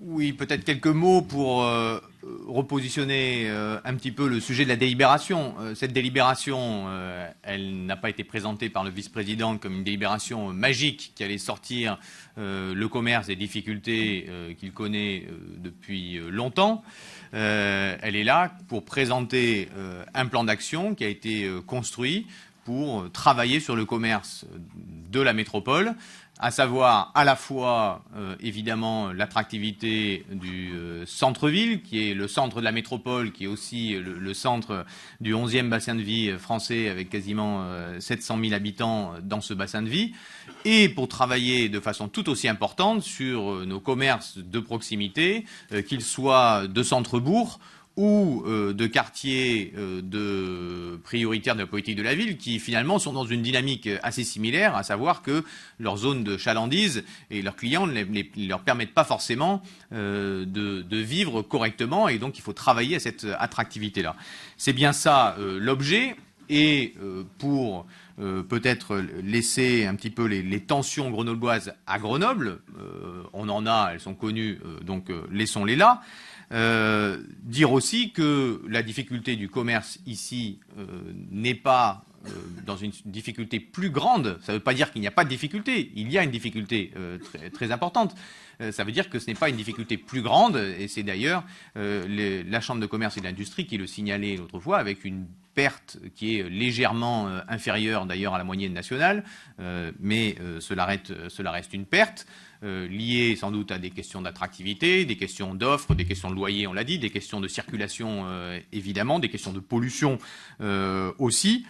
Oui, peut-être quelques mots pour repositionner un petit peu le sujet de la délibération. Cette délibération, elle n'a pas été présentée par le vice-président comme une délibération magique qui allait sortir le commerce des difficultés qu'il connaît depuis longtemps. Elle est là pour présenter un plan d'action qui a été construit pour travailler sur le commerce de la métropole, à savoir à la fois évidemment l'attractivité du centre-ville, qui est le centre de la métropole, qui est aussi le centre du 11e bassin de vie français avec quasiment 700 000 habitants dans ce bassin de vie, et pour travailler de façon tout aussi importante sur nos commerces de proximité, qu'ils soient de centre-bourg ou de quartiers prioritaires de la politique de la ville qui finalement sont dans une dynamique assez similaire, à savoir que leur zone de chalandise et leurs clients ne leur permettent pas forcément de vivre correctement, et donc il faut travailler à cette attractivité-là. C'est bien ça l'objet, et pour peut-être laisser un petit peu les tensions grenobloises à Grenoble, on en a, elles sont connues, donc laissons-les là. Dire aussi que la difficulté du commerce ici n'est pas dans une difficulté plus grande. Ça ne veut pas dire qu'il n'y a pas de difficulté. Il y a une difficulté très, très importante. Ça veut dire que ce n'est pas une difficulté plus grande, et c'est d'ailleurs la Chambre de commerce et de l'industrie qui le signalait l'autre fois, avec une perte qui est légèrement inférieure d'ailleurs à la moyenne nationale, mais cela reste une perte. Liées sans doute à des questions d'attractivité, des questions d'offres, des questions de loyer, on l'a dit, des questions de circulation évidemment, des questions de pollution aussi,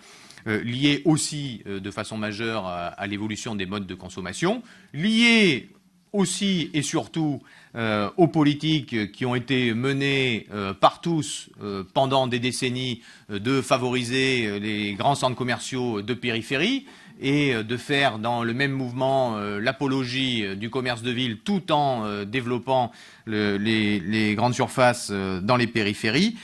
liées aussi de façon majeure à l'évolution des modes de consommation, liées aussi et surtout aux politiques qui ont été menées par tous pendant des décennies de favoriser les grands centres commerciaux de périphérie, et de faire dans le même mouvement l'apologie du commerce de ville tout en développant les grandes surfaces dans les périphéries.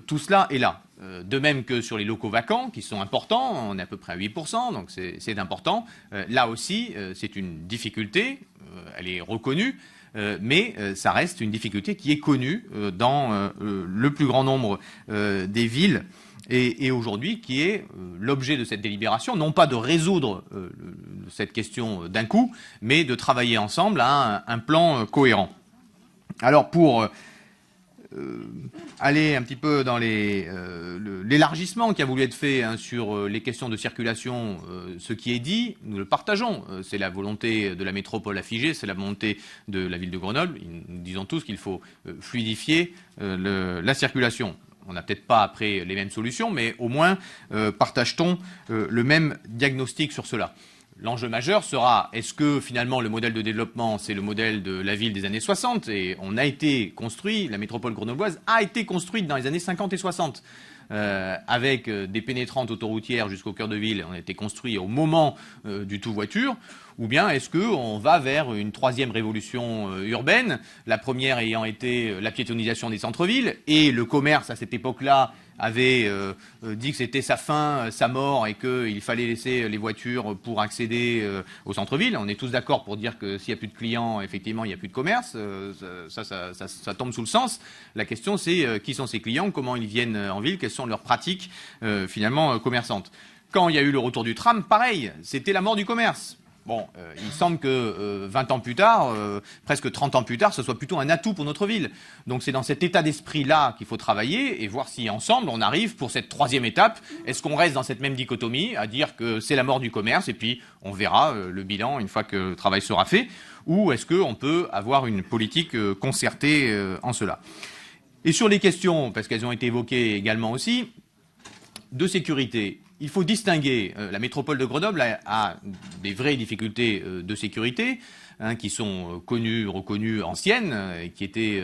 Tout cela est là. De même que sur les locaux vacants, qui sont importants, on est à peu près à 8%, donc c'est important. Là aussi, c'est une difficulté, elle est reconnue, mais ça reste une difficulté qui est connue dans le plus grand nombre des villes. Et aujourd'hui, qui est l'objet de cette délibération, non pas de résoudre cette question d'un coup, mais de travailler ensemble à un plan cohérent. Alors pour aller un petit peu dans l'élargissement qui a voulu être fait sur les questions de circulation, ce qui est dit, nous le partageons. C'est la volonté de la métropole à Figé, c'est la volonté de la ville de Grenoble. Nous disons tous qu'il faut fluidifier la circulation. On n'a peut-être pas après les mêmes solutions, mais au moins partage-t-on le même diagnostic sur cela. L'enjeu majeur sera, est-ce que finalement le modèle de développement, c'est le modèle de la ville des années 60, et on a été construit, la métropole grenobloise a été construite dans les années 50 et 60, avec des pénétrantes autoroutières jusqu'au cœur de ville, on a été construit au moment du tout voiture, ou bien est-ce qu'on va vers une troisième révolution urbaine, la première ayant été la piétonisation des centres-villes, et le commerce à cette époque-là avait dit que c'était sa fin, sa mort, et qu'il fallait laisser les voitures pour accéder au centre-ville. On est tous d'accord pour dire que s'il n'y a plus de clients, effectivement, il n'y a plus de commerce. Ça tombe sous le sens. La question, c'est qui sont ces clients, comment ils viennent en ville, quelles sont leurs pratiques finalement commerçantes. Quand il y a eu le retour du tram, pareil, c'était la mort du commerce. Bon, il semble que 20 ans plus tard, presque 30 ans plus tard, ce soit plutôt un atout pour notre ville. Donc c'est dans cet état d'esprit-là qu'il faut travailler et voir si ensemble on arrive pour cette troisième étape. Est-ce qu'on reste dans cette même dichotomie, à dire que c'est la mort du commerce et puis on verra le bilan une fois que le travail sera fait, ou est-ce qu'on peut avoir une politique concertée en cela. Et sur les questions, parce qu'elles ont été évoquées également aussi, de sécurité. Il faut distinguer, la métropole de Grenoble a des vraies difficultés de sécurité, qui sont connues, reconnues, anciennes, et qui étaient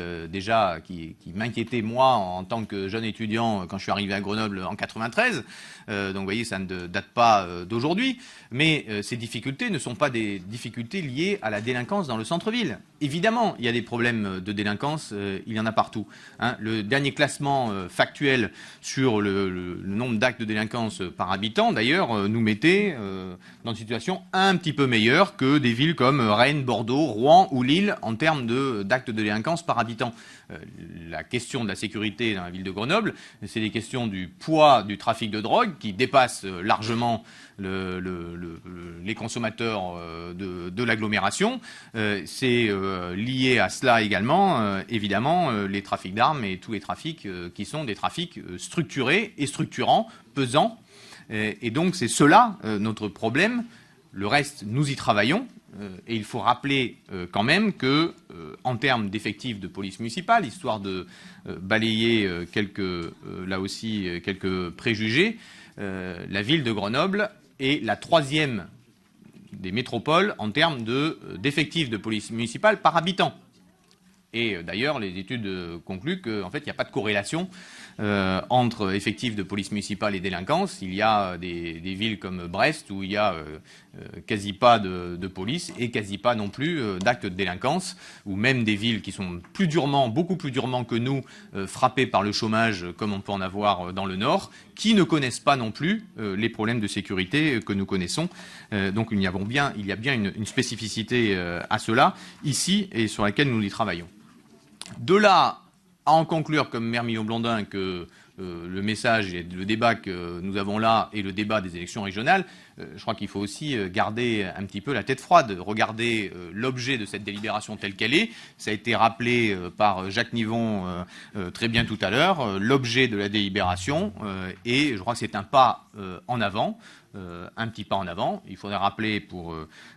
qui m'inquiétaient moi en tant que jeune étudiant quand je suis arrivé à Grenoble en 93. Donc vous voyez, ça ne date pas d'aujourd'hui. Mais ces difficultés ne sont pas des difficultés liées à la délinquance dans le centre-ville. Évidemment, il y a des problèmes de délinquance, il y en a partout. Le dernier classement factuel sur le nombre d'actes de délinquance par habitant, d'ailleurs, nous mettait dans une situation un petit peu meilleure que des villes comme Rennes, Rennes, Bordeaux, Rouen ou Lille en termes d'actes de délinquance par habitant. La question de la sécurité dans la ville de Grenoble, c'est des questions du poids du trafic de drogue qui dépasse largement les consommateurs de l'agglomération. C'est lié à cela également, évidemment, les trafics d'armes et tous les trafics qui sont des trafics structurés et structurants, pesants. Et donc c'est cela notre problème. Le reste, nous y travaillons. Et il faut rappeler quand même que, en termes d'effectifs de police municipale, histoire de balayer là aussi quelques préjugés, la ville de Grenoble est la 3e des métropoles en termes d'effectifs de police municipale par habitant. Et d'ailleurs, les études concluent qu'en fait, il n'y a pas de corrélation entre effectifs de police municipale et délinquance. Il y a des villes comme Brest où il n'y a quasi pas de police et quasi pas non plus d'actes de délinquance, ou même des villes qui sont beaucoup plus durement que nous, frappées par le chômage comme on peut en avoir dans le Nord, qui ne connaissent pas non plus les problèmes de sécurité que nous connaissons. Donc il y a bien une spécificité à cela ici et sur laquelle nous y travaillons. De là à en conclure, comme Maire Millot-Blandin, que le message et le débat que nous avons là est le débat des élections régionales, je crois qu'il faut aussi garder un petit peu la tête froide, regarder l'objet de cette délibération telle qu'elle est. Ça a été rappelé par Jacques Nivon très bien tout à l'heure, l'objet de la délibération, et je crois que c'est un pas en avant. Un petit pas en avant. Il faudrait rappeler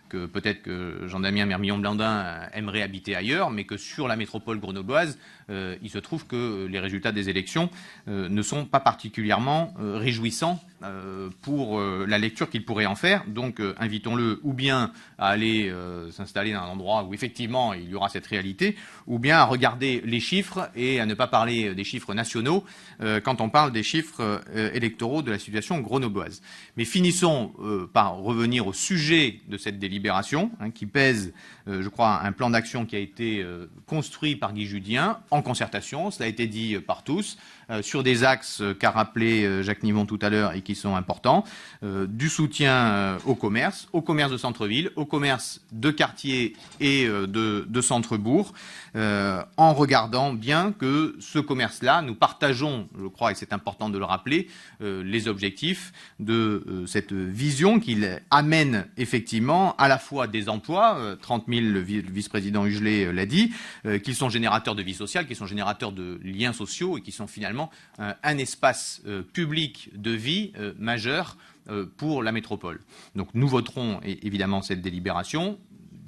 que peut-être que Jean-Damien Mermillon-Blandin aimerait habiter ailleurs, mais que sur la métropole grenobloise, il se trouve que les résultats des élections ne sont pas particulièrement réjouissants pour la lecture qu'il pourrait en faire. Donc invitons-le ou bien à aller s'installer dans un endroit où effectivement il y aura cette réalité, ou bien à regarder les chiffres et à ne pas parler des chiffres nationaux quand on parle des chiffres électoraux de la situation grenobloise. Mais finissons par revenir au sujet de cette délibération, qui pèse, je crois, un plan d'action qui a été construit par Guy Judien en concertation, cela a été dit par tous, sur des axes qu'a rappelé Jacques Nivon tout à l'heure et qui sont importants, du soutien au commerce de centre-ville, au commerce de quartier et de centre-bourg, en regardant bien que ce commerce-là, nous partageons, je crois, et c'est important de le rappeler, les objectifs de cette vision qu'il amène effectivement à la fois des emplois, 30 000, le vice-président Hugelet l'a dit, qu'ils sont générateurs de vie sociale, qu'ils sont générateurs de liens sociaux et qui sont finalement un espace public de vie majeur pour la métropole. Donc nous voterons évidemment cette délibération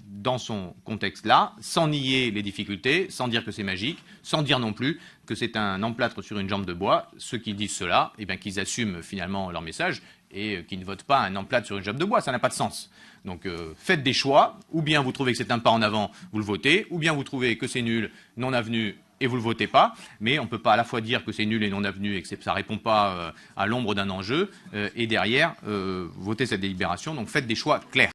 dans son contexte-là, sans nier les difficultés, sans dire que c'est magique, sans dire non plus que c'est un emplâtre sur une jambe de bois. Ceux qui disent cela, eh bien, qu'ils assument finalement leur message et qui ne votent pas un emplâtre sur une jambe de bois, ça n'a pas de sens. Donc faites des choix, ou bien vous trouvez que c'est un pas en avant, vous le votez, ou bien vous trouvez que c'est nul, non avenu, et vous ne le votez pas, mais on ne peut pas à la fois dire que c'est nul et non avenu et que ça ne répond pas à l'ombre d'un enjeu, et derrière voter cette délibération. Donc faites des choix clairs.